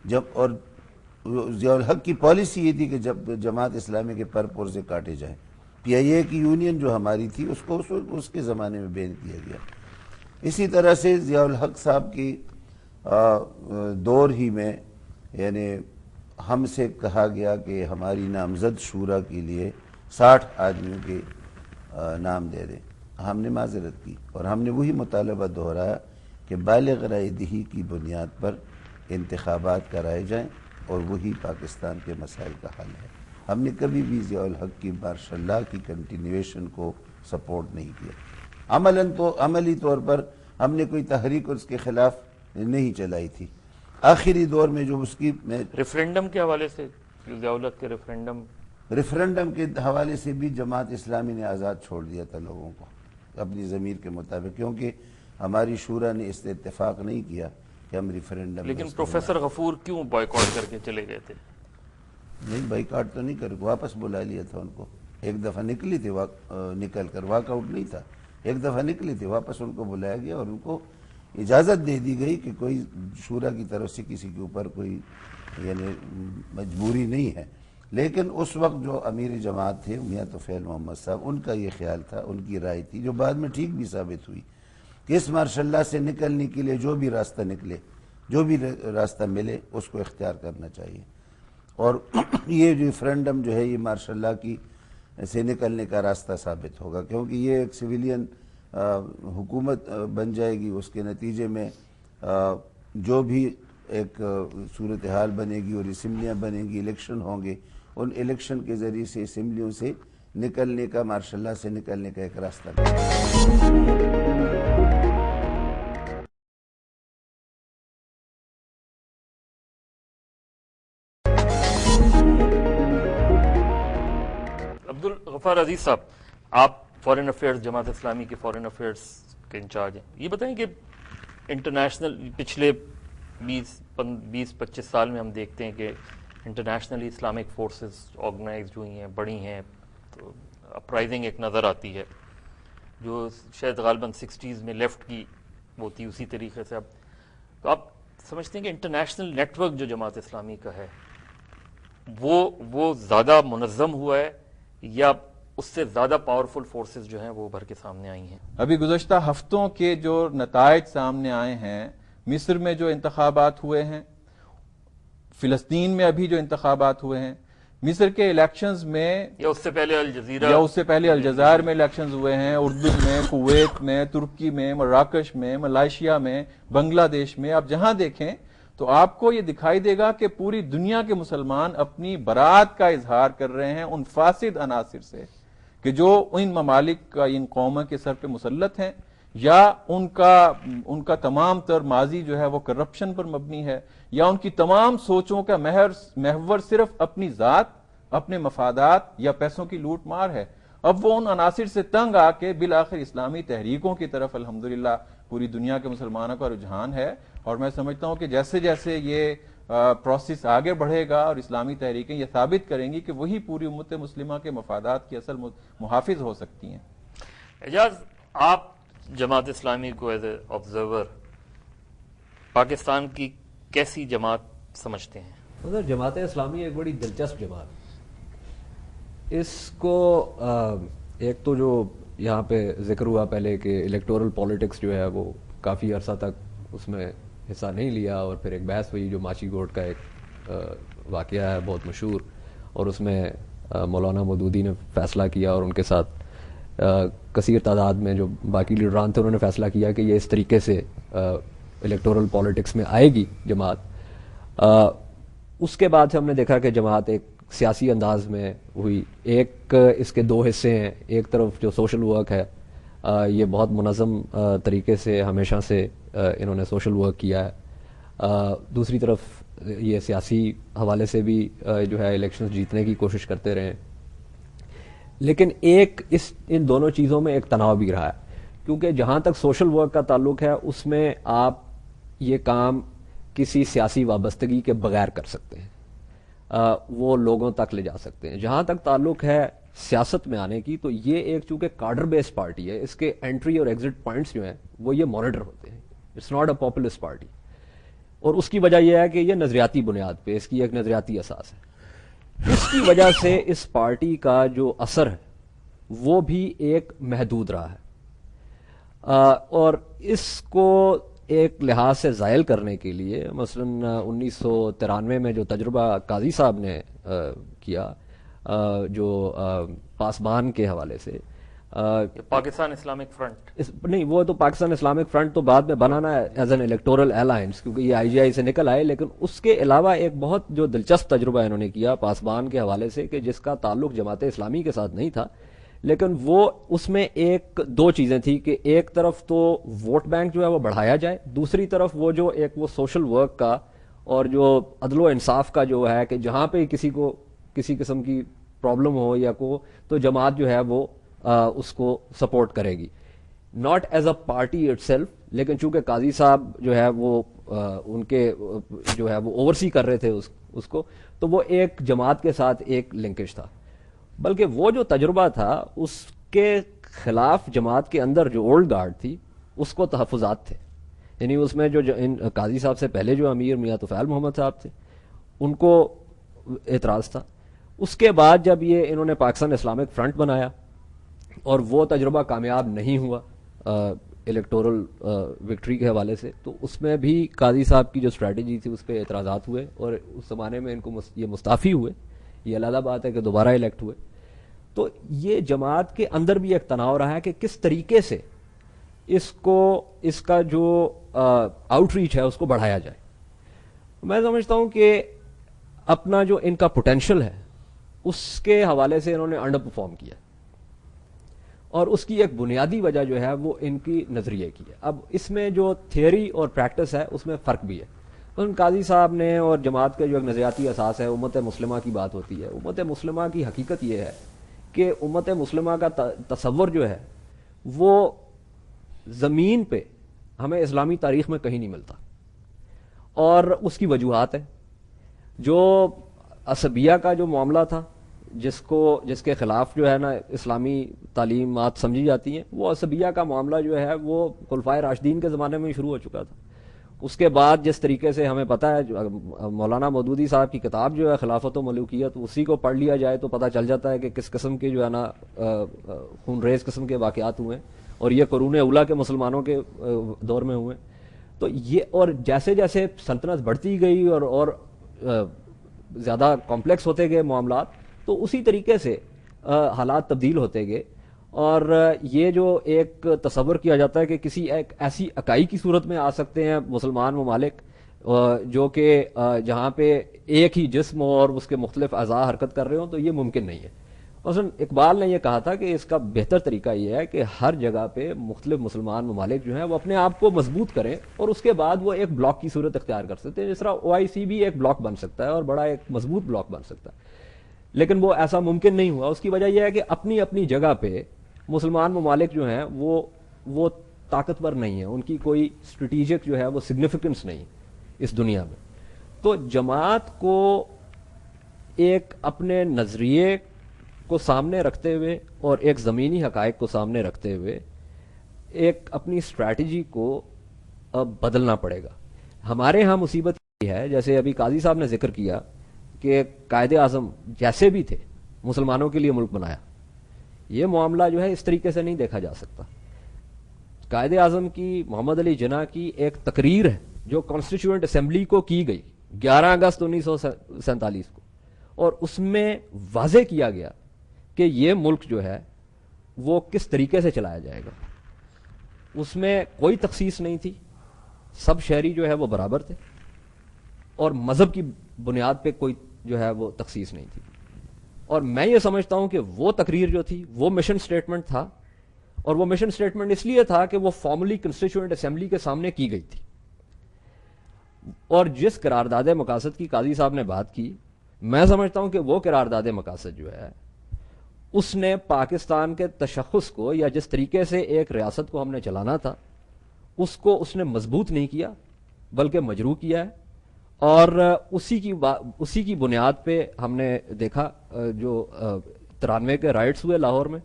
جب اور ضیاء الحق کی پالیسی یہ تھی کہ جب جماعت اسلامی کے پر پرزے کاٹے جائیں. پی آئی اے کی یونین جو ہماری تھی اس کو اس کے زمانے میں بین کیا گیا. اسی طرح سے ضیاء الحق صاحب کی دور ہی میں یعنی ہم سے کہا گیا کہ ہماری نامزد شورا کے لیے 60 آدمیوں کے نام دے دیں. ہم نے معذرت کی اور ہم نے وہی مطالبہ دہرایا کہ بالغ رائے دہی کی بنیاد پر انتخابات کرائے جائیں اور وہی پاکستان کے مسائل کا حل ہے. ہم نے کبھی بھی ضیاء الحق کی ماشاء اللہ کی کنٹینیویشن کو سپورٹ نہیں کیا. عملی طور پر ہم نے کوئی تحریک اس کے خلاف نہیں چلائی تھی. آخری دور میں جو اس کی ریفرینڈم کے حوالے سے ضیاء الحق کے ریفرینڈم کے حوالے سے بھی جماعت اسلامی نے آزاد چھوڑ دیا تھا لوگوں کو اپنی ضمیر کے مطابق، کیونکہ ہماری شورا نے اس سے اتفاق نہیں کیا کہ ہم ریفرینڈم. لیکن پروفیسر غفور کیوں بائیکاٹ کر کے چلے گئے تھے؟ نہیں، بائیکاٹ تو نہیں کر، واپس بلا لیا تھا ان کو. ایک دفعہ نکلی تھی نکل کر، واک آؤٹ نہیں تھا، ایک دفعہ نکلی تھی، واپس ان کو بلایا گیا اور ان کو اجازت دے دی گئی کہ کوئی شورا کی طرف سے کسی کے اوپر کوئی یعنی مجبوری نہیں ہے. لیکن اس وقت جو امیر جماعت تھے میاں طفیل محمد صاحب، ان کا یہ خیال تھا، ان کی رائے تھی جو بعد میں ٹھیک بھی ثابت ہوئی کہ اس ماشاء اللہ سے نکلنے کے لیے جو بھی راستہ نکلے، جو بھی راستہ ملے اس کو اختیار کرنا چاہیے. اور یہ ریفرینڈم جو ہے یہ ماشاء اللہ کی سے نکلنے کا راستہ ثابت ہوگا، کیونکہ یہ ایک سویلین حکومت بن جائے گی. اس کے نتیجے میں جو بھی ایک صورتحال بنے گی اور اسمبلیاں بنیں گی، الیکشن ہوں گے، ان الیکشن کے ذریعے سے اسمبلیوں سے نکلنے کا ماشاء اللہ سے نکلنے کا ایک راستہ عبدالغفار عزیز صاحب، آپ فارن افیئرز جماعت اسلامی کے فارن افیئرز کے انچارج ہیں. یہ بتائیں کہ انٹرنیشنل پچھلے 20-25 سال میں ہم دیکھتے ہیں کہ انٹرنیشنلی اسلامک فورسز آرگنائزڈ ہوئی ہیں، بڑی ہیں، تو اپرائزنگ ایک نظر آتی ہے جو شاید غالباً 60s میں لیفٹ کی وہ تھی، اسی طریقے سے. اب تو آپ سمجھتے ہیں کہ انٹرنیشنل نیٹ ورک جو جماعت اسلامی کا ہے وہ زیادہ منظم ہوا ہے یا اس سے زیادہ پاورفل فورسز جو ہیں وہ ابھر کے سامنے آئی ہیں؟ ابھی گزشتہ ہفتوں کے جو نتائج سامنے آئے ہیں، مصر میں جو انتخابات ہوئے ہیں، فلسطین میں ابھی جو انتخابات ہوئے ہیں، مصر کے الیکشنز میں یا اس سے پہلے الجزائر میں الیکشنز ہوئے ہیں، اردن میں، کویت میں، ترکی میں، مراکش میں، ملائیشیا میں، بنگلہ دیش میں. آپ جہاں دیکھیں تو آپ کو یہ دکھائی دے گا کہ پوری دنیا کے مسلمان اپنی برات کا اظہار کر رہے ہیں ان فاسد عناصر سے کہ جو ان ممالک کا، ان قوموں کے سر پہ مسلط ہیں، یا ان کا تمام تر ماضی جو ہے وہ کرپشن پر مبنی ہے، یا ان کی تمام سوچوں کا محور صرف اپنی ذات، اپنے مفادات یا پیسوں کی لوٹ مار ہے. اب وہ ان عناصر سے تنگ آ کے بالآخر اسلامی تحریکوں کی طرف الحمدللہ پوری دنیا کے مسلمانوں کا رجحان ہے. اور میں سمجھتا ہوں کہ جیسے جیسے یہ پروسیس آگے بڑھے گا اور اسلامی تحریکیں یہ ثابت کریں گی کہ وہی پوری امت مسلمہ کے مفادات کی اصل محافظ ہو سکتی ہیں. اعجاز، آپ جماعت اسلامی کو ایز اے آبزرور پاکستان کی کیسی جماعت سمجھتے ہیں؟ جماعت اسلامی ایک بڑی دلچسپ جماعت. اس کو ایک تو جو یہاں پہ ذکر ہوا پہلے کہ الیکٹورل پالیٹکس جو ہے وہ کافی عرصہ تک اس میں حصہ نہیں لیا، اور پھر ایک بحث ہوئی جو ماچی گوٹ کا ایک واقعہ ہے بہت مشہور، اور اس میں مولانا مودودی نے فیصلہ کیا اور ان کے ساتھ کثیر تعداد میں جو باقی لیڈران تھے انہوں نے فیصلہ کیا کہ یہ اس طریقے سے الیکٹورل پالیٹکس میں آئے گی جماعت. اس کے بعد سے ہم نے دیکھا کہ جماعت ایک سیاسی انداز میں ہوئی. ایک اس کے دو حصے ہیں، ایک طرف جو سوشل ورک ہے، یہ بہت منظم طریقے سے ہمیشہ سے انہوں نے سوشل ورک کیا ہے. دوسری طرف یہ سیاسی حوالے سے بھی جو ہے الیکشنز جیتنے کی کوشش کرتے رہے. لیکن ان دونوں چیزوں میں ایک تناؤ بھی رہا ہے، کیونکہ جہاں تک سوشل ورک کا تعلق ہے اس میں آپ یہ کام کسی سیاسی وابستگی کے بغیر کر سکتے ہیں، وہ لوگوں تک لے جا سکتے ہیں. جہاں تک تعلق ہے سیاست میں آنے کی، تو یہ ایک چونکہ کارڈر بیس پارٹی ہے، اس کے انٹری اور ایگزٹ پوائنٹس جو ہیں وہ یہ مانیٹر ہوتے ہیں. It's not a populist party. اور اس کی وجہ یہ ہے کہ یہ نظریاتی بنیاد پہ اس کی ایک نظریاتی اساس ہے. اس کی وجہ سے اس پارٹی کا جو اثر ہے وہ بھی ایک محدود رہا ہے, اور اس کو ایک لحاظ سے زائل کرنے کے لیے مثلاً 1993 میں جو تجربہ قاضی صاحب نے کیا جو پاسبان کے حوالے سے, پاکستان اسلامک فرنٹ نہیں وہ تو پاکستان اسلامک فرنٹ تو بعد میں بنانا ہے ایز این الیکٹورل الائنس, کیونکہ یہ آئی جی آئی سے نکل آئے, لیکن اس کے علاوہ ایک بہت جو دلچسپ تجربہ انہوں نے کیا پاسبان کے حوالے سے کہ جس کا تعلق جماعت اسلامی کے ساتھ نہیں تھا, لیکن وہ اس میں ایک دو چیزیں تھی کہ ایک طرف تو ووٹ بینک جو ہے وہ بڑھایا جائے, دوسری طرف وہ جو ایک وہ سوشل ورک کا اور جو عدل و انصاف کا جو ہے کہ جہاں پہ کسی کو کسی قسم کی پرابلم ہو یا کو تو جماعت جو ہے وہ اس کو سپورٹ کرے گی, not as a party it self, لیکن چونکہ قاضی صاحب جو ہے وہ ان کے جو ہے وہ اوورسی کر رہے تھے اس کو, تو وہ ایک جماعت کے ساتھ ایک لنکیج تھا. بلکہ وہ جو تجربہ تھا اس کے خلاف جماعت کے اندر جو اولڈ گارڈ تھی اس کو تحفظات تھے, یعنی اس میں جو قاضی صاحب سے پہلے جو امیر میاں طفیل محمد صاحب تھے ان کو اعتراض تھا. اس کے بعد جب یہ انہوں نے پاکستان اسلامک فرنٹ بنایا اور وہ تجربہ کامیاب نہیں ہوا الیکٹورل وکٹری کے حوالے سے, تو اس میں بھی قاضی صاحب کی جو اسٹریٹجی تھی اس پہ اعتراضات ہوئے اور اس زمانے میں ان کو یہ مستعفی ہوئے. یہ علیحدہ بات ہے کہ دوبارہ الیکٹ ہوئے. تو یہ جماعت کے اندر بھی ایک تناؤ رہا ہے کہ کس طریقے سے اس کا جو آؤٹ ریچ ہے اس کو بڑھایا جائے. میں سمجھتا ہوں کہ اپنا جو ان کا پوٹینشل ہے اس کے حوالے سے انہوں نے انڈر پرفارم کیا, اور اس کی ایک بنیادی وجہ جو ہے وہ ان کی نظریے کی ہے. اب اس میں جو تھیوری اور پریکٹس ہے اس میں فرق بھی ہے. قاضی صاحب نے اور جماعت کے جو ایک نظریاتی اساس ہے امت مسلمہ کی بات ہوتی ہے. امت مسلمہ کی حقیقت یہ ہے کہ امت مسلمہ کا تصور جو ہے وہ زمین پہ ہمیں اسلامی تاریخ میں کہیں نہیں ملتا, اور اس کی وجوہات ہیں. جو عصبیہ کا جو معاملہ تھا جس کے خلاف جو ہے نا اسلامی تعلیمات سمجھی جاتی ہیں, وہ عصبیہ کا معاملہ جو ہے وہ خلفائے راشدین کے زمانے میں شروع ہو چکا تھا. اس کے بعد جس طریقے سے ہمیں پتہ ہے مولانا مودودی صاحب کی کتاب جو ہے خلافت و ملوکیت, اسی کو پڑھ لیا جائے تو پتہ چل جاتا ہے کہ کس قسم کے جو ہے نا خون ریز قسم کے واقعات ہوئے ہیں, اور یہ قرون اولیٰ کے مسلمانوں کے دور میں ہوئے. تو یہ اور جیسے جیسے سلطنت بڑھتی گئی اور زیادہ کمپلیکس ہوتے گئے معاملات, تو اسی طریقے سے حالات تبدیل ہوتے گئے. اور یہ جو ایک تصور کیا جاتا ہے کہ کسی ایک ایسی اکائی کی صورت میں آ سکتے ہیں مسلمان ممالک جو کہ جہاں پہ ایک ہی جسم اور اس کے مختلف اعضاء حرکت کر رہے ہوں, تو یہ ممکن نہیں ہے. مثلا اقبال نے یہ کہا تھا کہ اس کا بہتر طریقہ یہ ہے کہ ہر جگہ پہ مختلف مسلمان ممالک جو ہیں وہ اپنے آپ کو مضبوط کریں اور اس کے بعد وہ ایک بلاک کی صورت اختیار کر سکتے ہیں. جس طرح OIC بھی ایک بلاک بن سکتا ہے اور بڑا ایک مضبوط بلاک بن سکتا ہے, لیکن وہ ایسا ممکن نہیں ہوا. اس کی وجہ یہ ہے کہ اپنی اپنی جگہ پہ مسلمان ممالک جو ہیں وہ طاقتور نہیں ہیں, ان کی کوئی اسٹریٹجک جو ہے وہ سگنیفیکنس نہیں اس دنیا میں. تو جماعت کو ایک اپنے نظریے کو سامنے رکھتے ہوئے اور ایک زمینی حقائق کو سامنے رکھتے ہوئے ایک اپنی اسٹریٹجی کو اب بدلنا پڑے گا. ہمارے ہاں مصیبت یہ ہے, جیسے ابھی قاضی صاحب نے ذکر کیا کہ قائد اعظم جیسے بھی تھے مسلمانوں کے لیے ملک بنایا, یہ معاملہ جو ہے اس طریقے سے نہیں دیکھا جا سکتا. قائد اعظم کی محمد علی جناح کی ایک تقریر ہے جو کانسٹیٹیوئنٹ اسمبلی کو کی گئی 11 اگست 1947 کو, اور اس میں واضح کیا گیا کہ یہ ملک جو ہے وہ کس طریقے سے چلایا جائے گا. اس میں کوئی تخصیص نہیں تھی, سب شہری جو ہے وہ برابر تھے, اور مذہب کی بنیاد پہ کوئی جو ہے وہ تخصیص نہیں تھی. اور میں یہ سمجھتا ہوں کہ وہ تقریر جو تھی وہ مشن سٹیٹمنٹ تھا, اور وہ مشن سٹیٹمنٹ اس لیے تھا کہ وہ فارملی کنسٹیٹیوئنٹ اسمبلی کے سامنے کی گئی تھی. اور جس قرارداد مقاصد کی قاضی صاحب نے بات کی, میں سمجھتا ہوں کہ وہ قرارداد مقاصد جو ہے اس نے پاکستان کے تشخص کو یا جس طریقے سے ایک ریاست کو ہم نے چلانا تھا اس نے مضبوط نہیں کیا بلکہ مجروح کیا ہے. اور اسی کی بنیاد پہ ہم نے دیکھا جو 93 کے رائٹس ہوئے لاہور میں,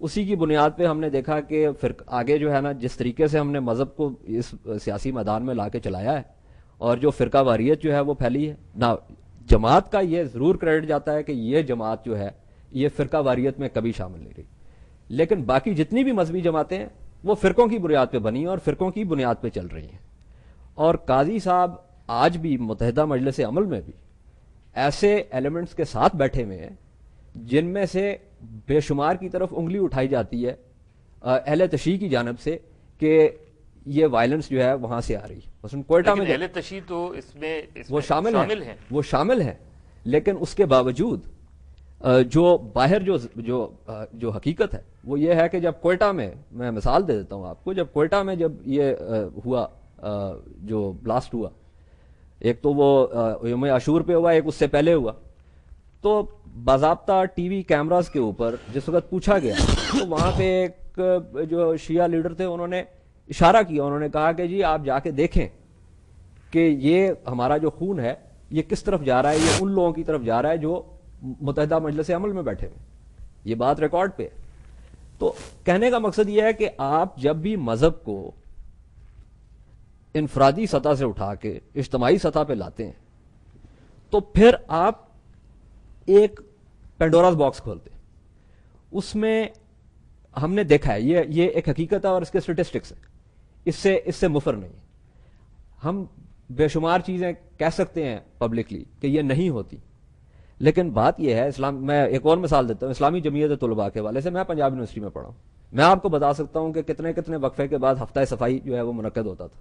اسی کی بنیاد پہ ہم نے دیکھا کہ پھر آگے جو ہے نا جس طریقے سے ہم نے مذہب کو اس سیاسی میدان میں لا کے چلایا ہے, اور جو فرقہ واریت جو ہے وہ پھیلی ہے نا. جماعت کا یہ ضرور کریڈٹ جاتا ہے کہ یہ جماعت جو ہے یہ فرقہ واریت میں کبھی شامل نہیں رہی, لیکن باقی جتنی بھی مذہبی جماعتیں ہیں وہ فرقوں کی بنیاد پہ بنی ہیں اور فرقوں کی بنیاد پہ چل رہی ہیں. اور قاضی صاحب آج بھی متحدہ مجلس عمل میں بھی ایسے ایلیمنٹس کے ساتھ بیٹھے ہوئے ہیں جن میں سے بے شمار کی طرف انگلی اٹھائی جاتی ہے اہل تشیع کی جانب سے کہ یہ وائلنس جو ہے وہاں سے آ رہی ہے. مثلا کوئٹہ میں اہل تشیع تو اس میں وہ شامل ہیں, لیکن اس کے باوجود جو باہر جو حقیقت ہے وہ یہ ہے کہ جب کوئٹہ میں مثال دے دیتا ہوں آپ کو, جب کوئٹہ میں جب یہ ہوا جو بلاسٹ ہوا, ایک تو وہ یوم عاشور پہ ہوا, ایک اس سے پہلے ہوا, تو باضابطہ ٹی وی کیمراز کے اوپر جس وقت پوچھا گیا تو وہاں پہ ایک جو شیعہ لیڈر تھے انہوں نے اشارہ کیا, انہوں نے کہا کہ جی آپ جا کے دیکھیں کہ یہ ہمارا جو خون ہے یہ کس طرف جا رہا ہے, یہ ان لوگوں کی طرف جا رہا ہے جو متحدہ مجلس عمل میں بیٹھے ہوئے. یہ بات ریکارڈ پہ ہے. تو کہنے کا مقصد یہ ہے کہ آپ جب بھی مذہب کو انفرادی سطح سے اٹھا کے اجتماعی سطح پہ لاتے ہیں تو پھر آپ ایک پینڈوراز باکس کھولتے ہیں. اس میں ہم نے دیکھا ہے یہ ایک حقیقت ہے اور اس کے اسٹیٹسٹکس ہیں, اس سے مفر نہیں. ہم بے شمار چیزیں کہہ سکتے ہیں پبلکلی کہ یہ نہیں ہوتی, لیکن بات یہ ہے اسلام, میں ایک اور مثال دیتا ہوں اسلامی جمعیت طلباء کے حوالے سے. میں پنجاب یونیورسٹی میں پڑھا ہوں, میں آپ کو بتا سکتا ہوں کہ کتنے وقفے کے بعد ہفتہ صفائی جو ہے وہ منعقد ہوتا تھا.